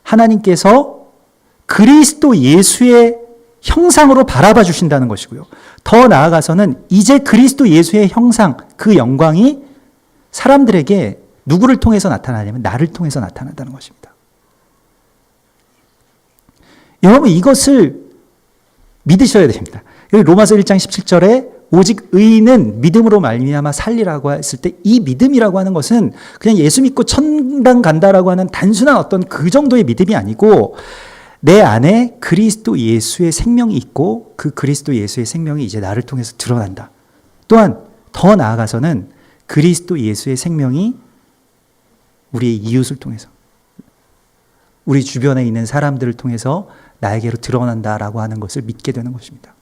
하나님께서 그리스도 예수의 형상으로 바라봐 주신다는 것이고요. 더 나아가서는 이제 그리스도 예수의 형상, 그 영광이 사람들에게 누구를 통해서 나타나냐면 나를 통해서 나타난다는 것입니다. 여러분 이것을 믿으셔야 됩니다. 로마서 1장 17절에 오직 의인은 믿음으로 말미암아 살리라고 했을 때 이 믿음이라고 하는 것은 그냥 예수 믿고 천당 간다라고 하는 단순한 어떤 그 정도의 믿음이 아니고 내 안에 그리스도 예수의 생명이 있고 그 그리스도 예수의 생명이 이제 나를 통해서 드러난다. 또한 더 나아가서는 그리스도 예수의 생명이 우리의 이웃을 통해서 우리 주변에 있는 사람들을 통해서 나에게로 드러난다라고 하는 것을 믿게 되는 것입니다.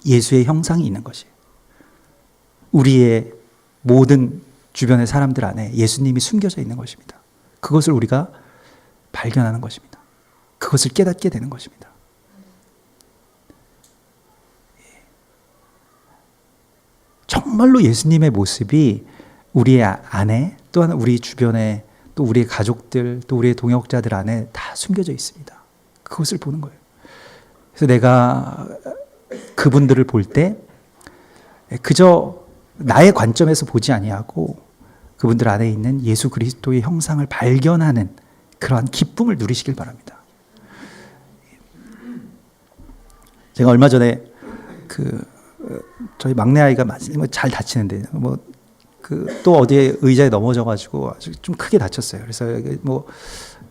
예수의 형상이 있는 것이에요. 우리의 모든 주변의 사람들 안에 예수님이 숨겨져 있는 것입니다. 그것을 우리가 발견하는 것입니다. 그것을 깨닫게 되는 것입니다. 정말로 예수님의 모습이 우리 안에 또한 우리 주변에 또 우리의 가족들 또 우리의 동역자들 안에 다 숨겨져 있습니다. 그것을 보는 거예요. 그래서 내가 그분들을 볼 때 그저 나의 관점에서 보지 아니하고 그분들 안에 있는 예수 그리스도의 형상을 발견하는 그러한 기쁨을 누리시길 바랍니다. 제가 얼마 전에 저희 막내 아이가 잘 다치는데 또 어디에 의자에 넘어져가지고 아주 좀 크게 다쳤어요. 그래서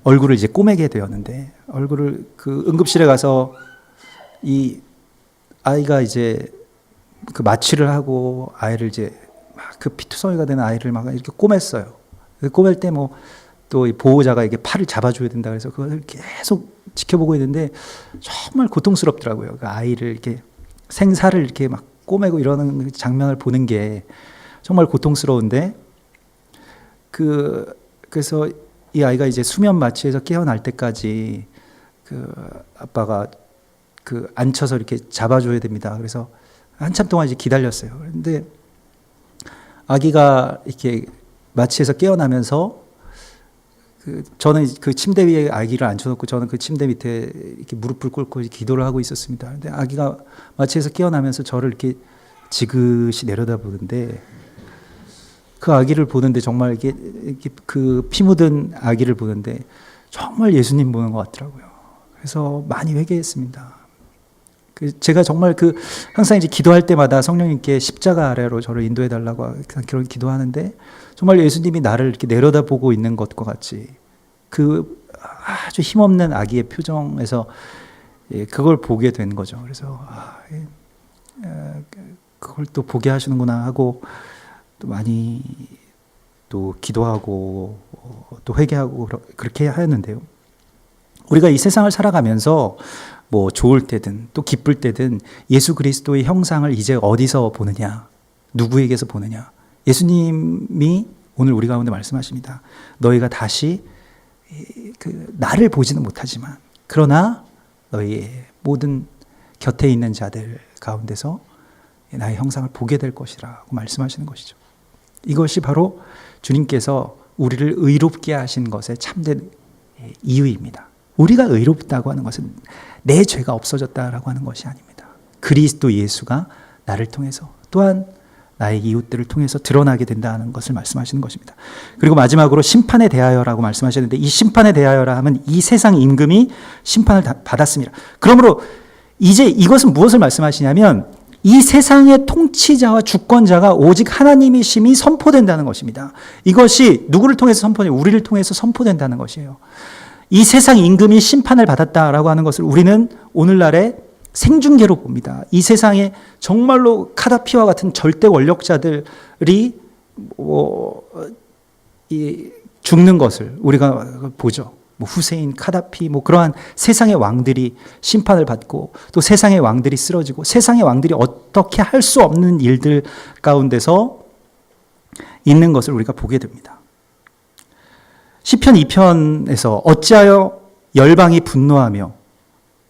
얼굴을 이제 꼬매게 되었는데 얼굴을 응급실에 가서 이 아이가 이제 마취를 하고 아이를 이제 막 피투성이가 되는 아이를 막 이렇게 꼬맸어요. 꼬맬 때 또 보호자가 이게 팔을 잡아줘야 된다 그래서 그걸 계속 지켜보고 있는데 정말 고통스럽더라고요. 그 아이를 이렇게 생사를 이렇게 막 꼬매고 이러는 장면을 보는 게 정말 고통스러운데 그래서 이 아이가 이제 수면 마취에서 깨어날 때까지 아빠가 앉혀서 이렇게 잡아줘야 됩니다. 그래서 한참 동안 이제 기다렸어요. 그런데 아기가 이렇게 마취에서 깨어나면서 저는 그 침대 위에 아기를 앉혀놓고 저는 그 침대 밑에 이렇게 무릎을 꿇고 기도를 하고 있었습니다. 근데 아기가 마취에서 깨어나면서 저를 이렇게 지그시 내려다보는데 그 아기를 보는데 정말 이렇게 그 피 묻은 아기를 보는데 정말 예수님 보는 것 같더라고요. 그래서 많이 회개했습니다. 제가 정말 항상 이제 기도할 때마다 성령님께 십자가 아래로 저를 인도해 달라고 그런 기도하는데 정말 예수님이 나를 이렇게 내려다보고 있는 것과 같이 그 아주 힘없는 아기의 표정에서 그걸 보게 된 거죠. 그래서 그걸 또 보게 하시는구나 하고 또 많이 또 기도하고 또 회개하고 그렇게 하였는데요. 우리가 이 세상을 살아가면서 뭐 좋을 때든 또 기쁠 때든 예수 그리스도의 형상을 이제 어디서 보느냐, 누구에게서 보느냐. 예수님이 오늘 우리 가운데 말씀하십니다. 너희가 다시 나를 보지는 못하지만 그러나 너희의 모든 곁에 있는 자들 가운데서 나의 형상을 보게 될 것이라고 말씀하시는 것이죠. 이것이 바로 주님께서 우리를 의롭게 하신 것의 참된 이유입니다. 우리가 의롭다고 하는 것은 내 죄가 없어졌다라고 하는 것이 아닙니다. 그리스도 예수가 나를 통해서 또한 나의 이웃들을 통해서 드러나게 된다는 것을 말씀하시는 것입니다. 그리고 마지막으로 심판에 대하여라고 말씀하셨는데 이 심판에 대하여라 하면 이 세상 임금이 심판을 받았습니다. 그러므로 이제 이것은 무엇을 말씀하시냐면 이 세상의 통치자와 주권자가 오직 하나님이심이 선포된다는 것입니다. 이것이 누구를 통해서 선포돼요? 우리를 통해서 선포된다는 것이에요. 이 세상 임금이 심판을 받았다라고 하는 것을 우리는 오늘날의 생중계로 봅니다. 이 세상에 정말로 카다피와 같은 절대 권력자들이 죽는 것을 우리가 보죠. 후세인, 카다피, 그러한 세상의 왕들이 심판을 받고 또 세상의 왕들이 쓰러지고 세상의 왕들이 어떻게 할 수 없는 일들 가운데서 있는 것을 우리가 보게 됩니다. 시편 2편에서 어찌하여 열방이 분노하며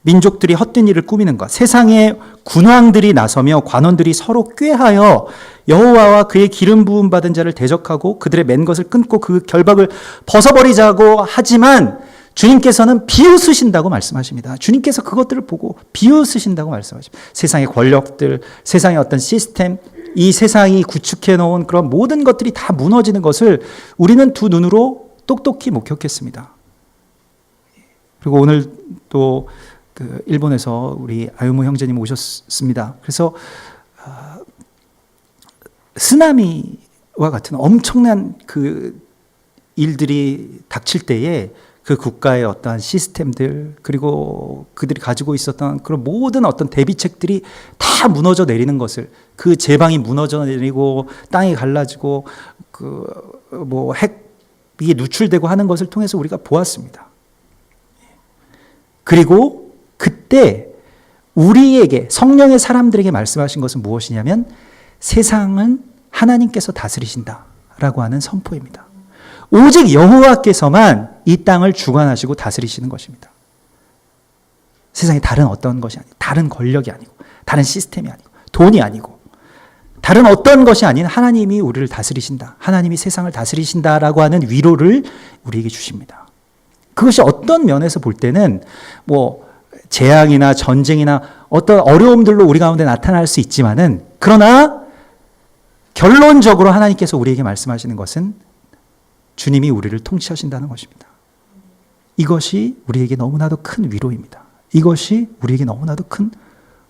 민족들이 헛된 일을 꾸미는가? 세상의 군왕들이 나서며 관원들이 서로 꾀하여 여호와와 그의 기름 부음 받은 자를 대적하고 그들의 맨 것을 끊고 그 결박을 벗어버리자고 하지만 주님께서는 비웃으신다고 말씀하십니다. 주님께서 그것들을 보고 비웃으신다고 말씀하십니다. 세상의 권력들, 세상의 어떤 시스템, 이 세상이 구축해 놓은 그런 모든 것들이 다 무너지는 것을 우리는 두 눈으로 똑똑히 목격했습니다. 그리고 오늘 또 일본에서 우리 아유무 형제님 오셨습니다. 그래서 쓰나미와 같은 엄청난 일들이 닥칠 때에 그 국가의 어떠한 시스템들 그리고 그들이 가지고 있었던 그런 모든 어떤 대비책들이 다 무너져 내리는 것을 그 제방이 무너져 내리고 땅이 갈라지고 핵이 누출되고 하는 것을 통해서 우리가 보았습니다. 그리고 그때 우리에게 성령의 사람들에게 말씀하신 것은 무엇이냐면 세상은 하나님께서 다스리신다라고 하는 선포입니다. 오직 여호와께서만 이 땅을 주관하시고 다스리시는 것입니다. 세상에 다른 어떤 것이 아니고 다른 권력이 아니고 다른 시스템이 아니고 돈이 아니고 다른 어떤 것이 아닌 하나님이 우리를 다스리신다. 하나님이 세상을 다스리신다라고 하는 위로를 우리에게 주십니다. 그것이 어떤 면에서 볼 때는 재앙이나 전쟁이나 어떤 어려움들로 우리 가운데 나타날 수 있지만은 그러나 결론적으로 하나님께서 우리에게 말씀하시는 것은 주님이 우리를 통치하신다는 것입니다. 이것이 우리에게 너무나도 큰 위로입니다. 이것이 우리에게 너무나도 큰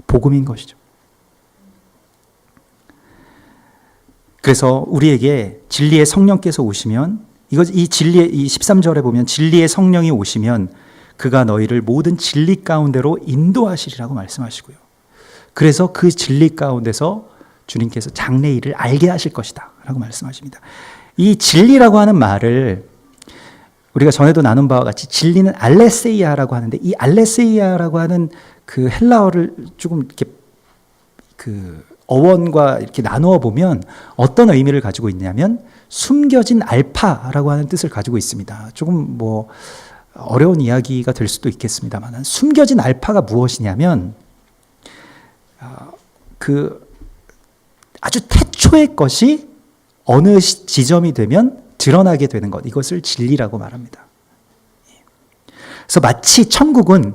복음인 것이죠. 그래서 우리에게 진리의 성령께서 오시면 이 13절에 보면 진리의 성령이 오시면 그가 너희를 모든 진리 가운데로 인도하시리라고 말씀하시고요. 그래서 그 진리 가운데서 주님께서 장래일을 알게 하실 것이다 라고 말씀하십니다. 이 진리라고 하는 말을 우리가 전에도 나눈 바와 같이 진리는 알레세이아라고 하는데 이 알레세이아라고 하는 그 헬라어를 조금 이렇게 어원과 이렇게 나누어 보면 어떤 의미를 가지고 있냐면 숨겨진 알파라고 하는 뜻을 가지고 있습니다. 조금 어려운 이야기가 될 수도 있겠습니다만 숨겨진 알파가 무엇이냐면 아주 태초의 것이 어느 지점이 되면 드러나게 되는 것, 이것을 진리라고 말합니다. 그래서 마치 천국은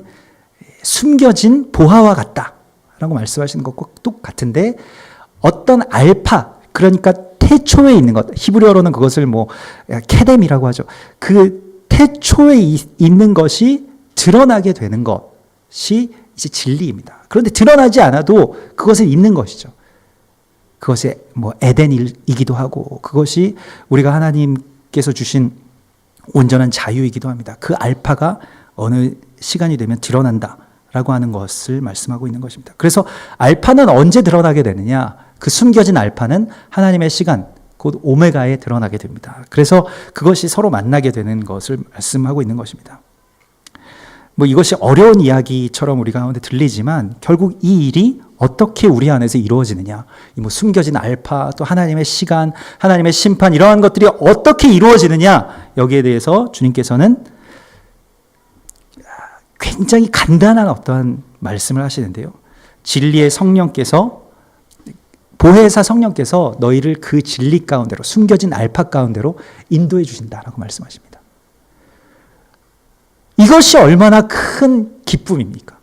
숨겨진 보화와 같다라고 말씀하시는 것과 똑같은데, 어떤 알파, 그러니까 태초에 있는 것, 히브리어로는 그것을 케뎀이라고 하죠. 그 태초에 있는 것이 드러나게 되는 것이 이제 진리입니다. 그런데 드러나지 않아도 그것은 있는 것이죠. 그것이 에덴이기도 하고, 그것이 우리가 하나님께서 주신 온전한 자유이기도 합니다. 그 알파가 어느 시간이 되면 드러난다라고 하는 것을 말씀하고 있는 것입니다. 그래서 알파는 언제 드러나게 되느냐? 그 숨겨진 알파는 하나님의 시간, 곧 오메가에 드러나게 됩니다. 그래서 그것이 서로 만나게 되는 것을 말씀하고 있는 것입니다. 이것이 어려운 이야기처럼 우리 가운데 들리지만, 결국 이 일이 어떻게 우리 안에서 이루어지느냐, 숨겨진 알파, 또 하나님의 시간, 하나님의 심판, 이러한 것들이 어떻게 이루어지느냐, 여기에 대해서 주님께서는 굉장히 간단한 어떠한 말씀을 하시는데요. 진리의 성령께서, 보혜사 성령께서 너희를 그 진리 가운데로, 숨겨진 알파 가운데로 인도해 주신다라고 말씀하십니다. 이것이 얼마나 큰 기쁨입니까?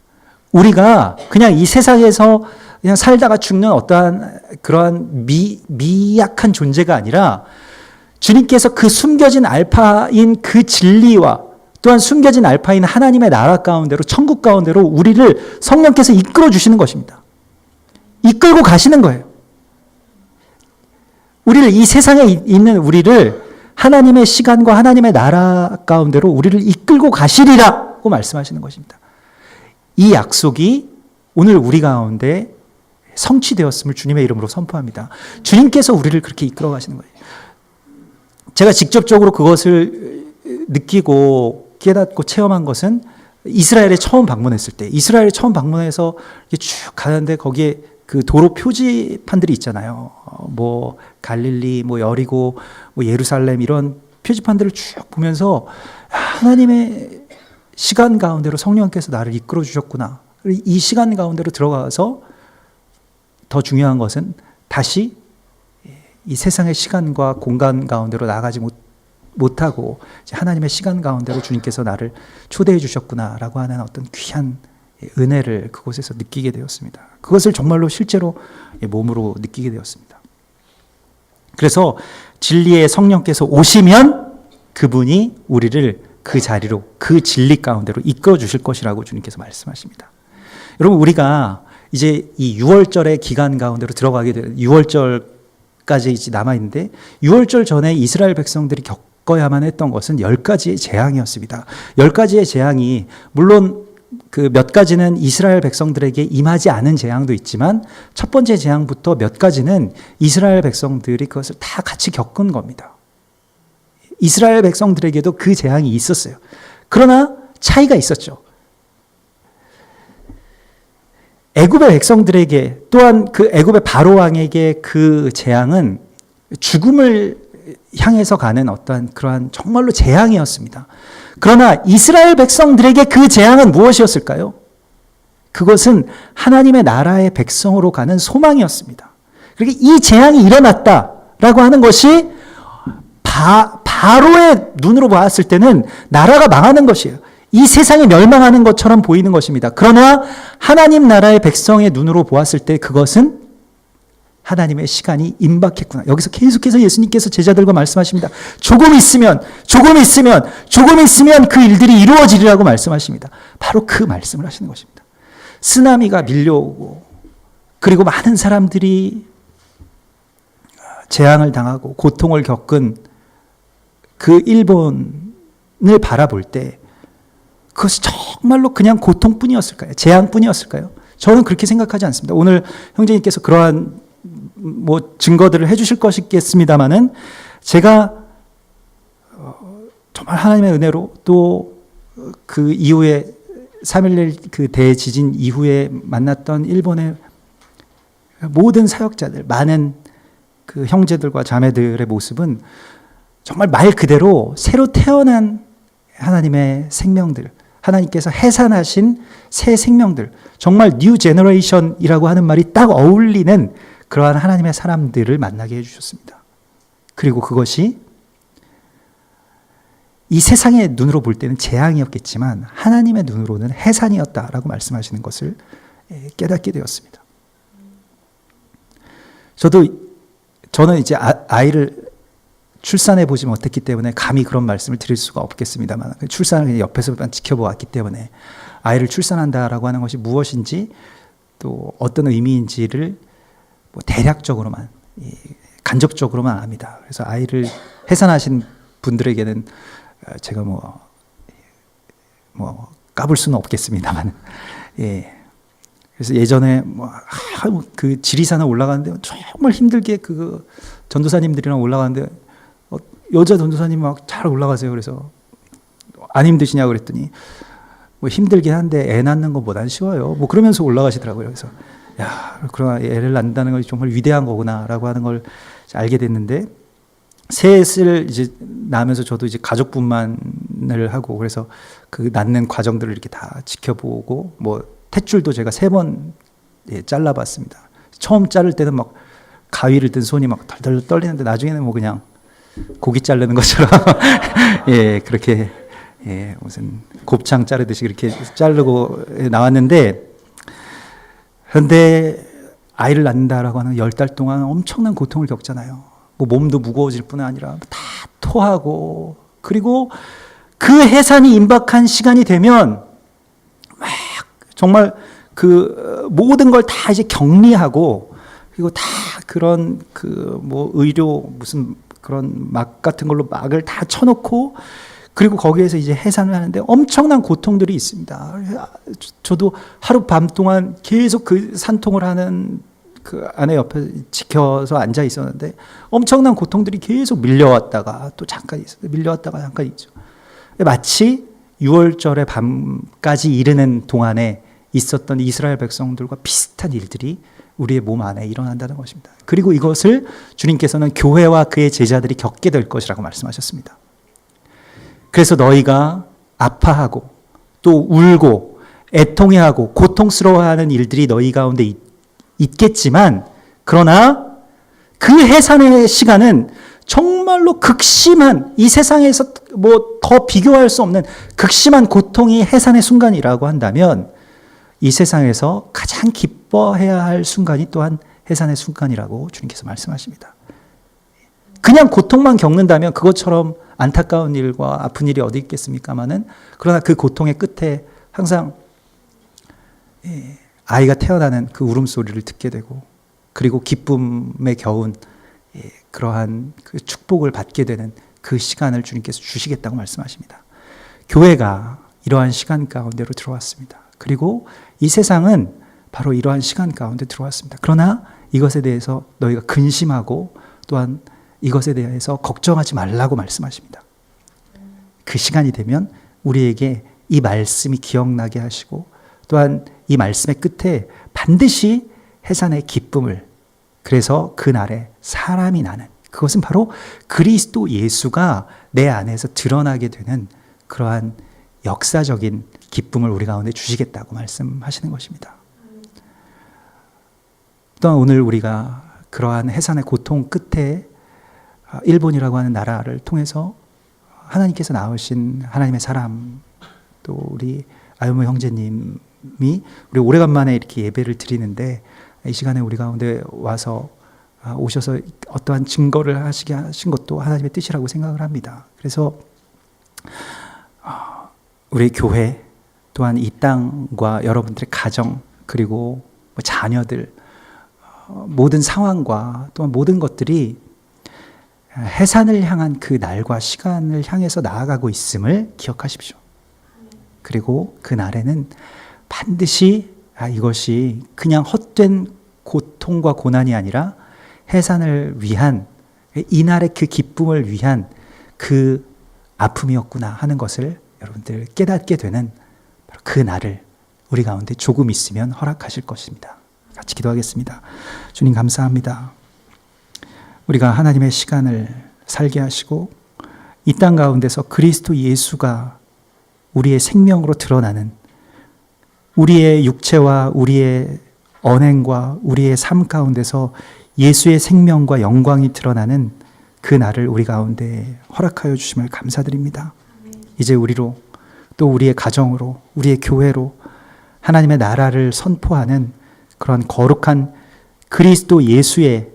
우리가 그냥 이 세상에서 그냥 살다가 죽는 어떠한 그러한 미약한 존재가 아니라, 주님께서 그 숨겨진 알파인 그 진리와 또한 숨겨진 알파인 하나님의 나라 가운데로, 천국 가운데로 우리를 성령께서 이끌어 주시는 것입니다. 이끌고 가시는 거예요. 우리를, 이 세상에 있는 우리를 하나님의 시간과 하나님의 나라 가운데로 우리를 이끌고 가시리라고 말씀하시는 것입니다. 이 약속이 오늘 우리 가운데 성취되었음을 주님의 이름으로 선포합니다. 주님께서 우리를 그렇게 이끌어 가시는 거예요. 제가 직접적으로 그것을 느끼고 깨닫고 체험한 것은 이스라엘에 처음 방문했을 때, 이스라엘에 처음 방문해서 쭉 가는데 거기에 그 도로 표지판들이 있잖아요. 갈릴리, 여리고, 예루살렘, 이런 표지판들을 쭉 보면서 하나님의 시간 가운데로 성령께서 나를 이끌어 주셨구나. 이 시간 가운데로 들어가서 더 중요한 것은 다시 이 세상의 시간과 공간 가운데로 나가지 못하고 하나님의 시간 가운데로 주님께서 나를 초대해 주셨구나라고 하는 어떤 귀한 은혜를 그곳에서 느끼게 되었습니다. 그것을 정말로 실제로 몸으로 느끼게 되었습니다. 그래서 진리의 성령께서 오시면 그분이 우리를 그 자리로, 그 진리 가운데로 이끌어 주실 것이라고 주님께서 말씀하십니다. 여러분, 우리가 이제 이 6월절의 기간 가운데로 들어가게 되는, 6월절까지 이제 남아있는데, 6월절 전에 이스라엘 백성들이 겪어야만 했던 것은 10가지의 재앙이었습니다. 10가지의 재앙이, 물론 그 몇 가지는 이스라엘 백성들에게 임하지 않은 재앙도 있지만, 첫 번째 재앙부터 몇 가지는 이스라엘 백성들이 그것을 다 같이 겪은 겁니다. 이스라엘 백성들에게도 그 재앙이 있었어요. 그러나 차이가 있었죠. 애굽의 백성들에게, 또한 그 애굽의 바로 왕에게 그 재앙은 죽음을 향해서 가는 어떠한 그러한 정말로 재앙이었습니다. 그러나 이스라엘 백성들에게 그 재앙은 무엇이었을까요? 그것은 하나님의 나라의 백성으로 가는 소망이었습니다. 그러니까 이 재앙이 일어났다라고 하는 것이 바로의 눈으로 봤을 때는 나라가 망하는 것이에요. 이 세상이 멸망하는 것처럼 보이는 것입니다. 그러나 하나님 나라의 백성의 눈으로 보았을 때 그것은 하나님의 시간이 임박했구나. 여기서 계속해서 예수님께서 제자들과 말씀하십니다. 조금 있으면 그 일들이 이루어지리라고 말씀하십니다. 바로 그 말씀을 하시는 것입니다. 쓰나미가 밀려오고, 그리고 많은 사람들이 재앙을 당하고 고통을 겪은 그 일본을 바라볼 때 그것이 정말로 그냥 고통뿐이었을까요? 재앙뿐이었을까요? 저는 그렇게 생각하지 않습니다. 오늘 형제님께서 그러한 증거들을 해주실 것이겠습니다만은, 제가 정말 하나님의 은혜로, 또 그 이후에 3.11 그 대지진 이후에 만났던 일본의 모든 사역자들, 많은 그 형제들과 자매들의 모습은 정말 말 그대로 새로 태어난 하나님의 생명들, 하나님께서 해산하신 새 생명들, 정말 뉴 제너레이션이라고 하는 말이 딱 어울리는 그러한 하나님의 사람들을 만나게 해주셨습니다. 그리고 그것이 이 세상의 눈으로 볼 때는 재앙이었겠지만 하나님의 눈으로는 해산이었다라고 말씀하시는 것을 깨닫게 되었습니다. 저는 이제 아이를 출산해 보지 못했기 때문에 감히 그런 말씀을 드릴 수가 없겠습니다만, 출산을 그냥 옆에서만 지켜보았기 때문에 아이를 출산한다라고 하는 것이 무엇인지 또 어떤 의미인지를 뭐 대략적으로만, 간접적으로만 압니다. 그래서 아이를 해산하신 분들에게는 제가 뭐 까불 수는 없겠습니다만, 그래서 예전에 그 지리산을 올라가는데 정말 힘들게 그 전도사님들이랑 올라가는데 여자 전도사님 막 잘 올라가세요. 그래서 안 힘드시냐고 그랬더니 뭐 힘들긴 한데 애 낳는 것보단 쉬워요. 뭐 그러면서 올라가시더라고요. 그래서 야, 그러나 애를 낳는다는 것이 정말 위대한 거구나라고 하는 걸 알게 됐는데, 셋을 이제 낳으면서 저도 이제 가족분만을 하고 그래서 그 낳는 과정들을 이렇게 다 지켜보고, 뭐 탯줄도 제가 3번 잘라봤습니다. 처음 자를 때는 막 가위를 든 손이 막 덜덜 떨리는데 나중에는 뭐 그냥 고기 자르는 것처럼 그렇게 무슨 곱창 자르듯이 그렇게 자르고 나왔는데, 그런데 아이를 낳는다라고 하는 10달 동안 엄청난 고통을 겪잖아요. 뭐 몸도 무거워질 뿐 아니라 다 토하고, 그리고 그 해산이 임박한 시간이 되면 막 정말 그 모든 걸 다 이제 격리하고, 그리고 다 그런 그 뭐 의료 무슨 그런 막 같은 걸로 막을 다 쳐놓고, 그리고 거기에서 이제 해산을 하는데 엄청난 고통들이 있습니다. 저도 하루 밤 동안 계속 그 산통을 하는 그 아내 옆에 지켜서 앉아 있었는데 엄청난 고통들이 계속 밀려왔다가 또 잠깐 있어요. 밀려왔다가 잠깐 있죠. 마치 6월절의 밤까지 이르는 동안에 있었던 이스라엘 백성들과 비슷한 일들이 우리의 몸 안에 일어난다는 것입니다. 그리고 이것을 주님께서는 교회와 그의 제자들이 겪게 될 것이라고 말씀하셨습니다. 그래서 너희가 아파하고 또 울고 애통해하고 고통스러워하는 일들이 너희 가운데 있겠지만, 그러나 그 해산의 시간은 정말로 극심한, 이 세상에서 뭐 더 비교할 수 없는 극심한 고통이 해산의 순간이라고 한다면, 이 세상에서 가장 기뻐해야 할 순간이 또한 해산의 순간이라고 주님께서 말씀하십니다. 그냥 고통만 겪는다면 그것처럼 안타까운 일과 아픈 일이 어디 있겠습니까마는, 그러나 그 고통의 끝에 항상 아이가 태어나는 그 울음소리를 듣게 되고, 그리고 기쁨에 겨운 그러한 그 축복을 받게 되는 그 시간을 주님께서 주시겠다고 말씀하십니다. 교회가 이러한 시간 가운데로 들어왔습니다. 그리고 이 세상은 바로 이러한 시간 가운데 들어왔습니다. 그러나 이것에 대해서 너희가 근심하고 또한 이것에 대해서 걱정하지 말라고 말씀하십니다. 그 시간이 되면 우리에게 이 말씀이 기억나게 하시고, 또한 이 말씀의 끝에 반드시 해산의 기쁨을, 그래서 그날에 사람이 나는, 그것은 바로 그리스도 예수가 내 안에서 드러나게 되는 그러한 역사적인 기쁨을 우리 가운데 주시겠다고 말씀하시는 것입니다. 또한 오늘 우리가 그러한 해산의 고통 끝에 일본이라고 하는 나라를 통해서 하나님께서 낳으신 하나님의 사람, 또 우리 아유모 형제님이 우리 오래간만에 이렇게 예배를 드리는데, 이 시간에 우리 가운데 와서 오셔서 어떠한 증거를 하시게 하신 것도 하나님의 뜻이라고 생각을 합니다. 그래서 우리 교회, 또한 이 땅과 여러분들의 가정, 그리고 자녀들, 모든 상황과 또한 모든 것들이 해산을 향한 그 날과 시간을 향해서 나아가고 있음을 기억하십시오. 그리고 그 날에는 반드시 이것이 그냥 헛된 고통과 고난이 아니라 해산을 위한, 이날의 그 기쁨을 위한 그 아픔이었구나 하는 것을 여러분들 깨닫게 되는 바로 그 날을 우리 가운데 조금 있으면 허락하실 것입니다. 같이 기도하겠습니다. 주님 감사합니다. 우리가 하나님의 시간을 살게 하시고 이 땅 가운데서 그리스도 예수가 우리의 생명으로 드러나는, 우리의 육체와 우리의 언행과 우리의 삶 가운데서 예수의 생명과 영광이 드러나는 그 날을 우리 가운데 허락하여 주심을 감사드립니다. 이제 우리로, 또 우리의 가정으로, 우리의 교회로 하나님의 나라를 선포하는 그런 거룩한 그리스도 예수의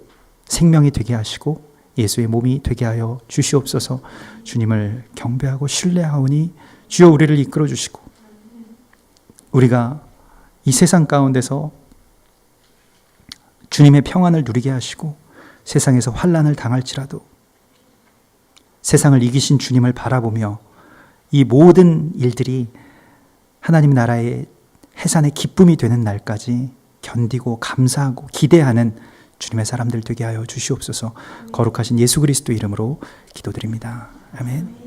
생명이 되게 하시고 예수의 몸이 되게 하여 주시옵소서. 주님을 경배하고 신뢰하오니 주여 우리를 이끌어 주시고, 우리가 이 세상 가운데서 주님의 평안을 누리게 하시고 세상에서 환난을 당할지라도 세상을 이기신 주님을 바라보며 이 모든 일들이 하나님 나라의 해산의 기쁨이 되는 날까지 견디고 감사하고 기대하는 주님의 사람들 되게 하여 주시옵소서. 거룩하신 예수 그리스도 이름으로 기도드립니다. 아멘.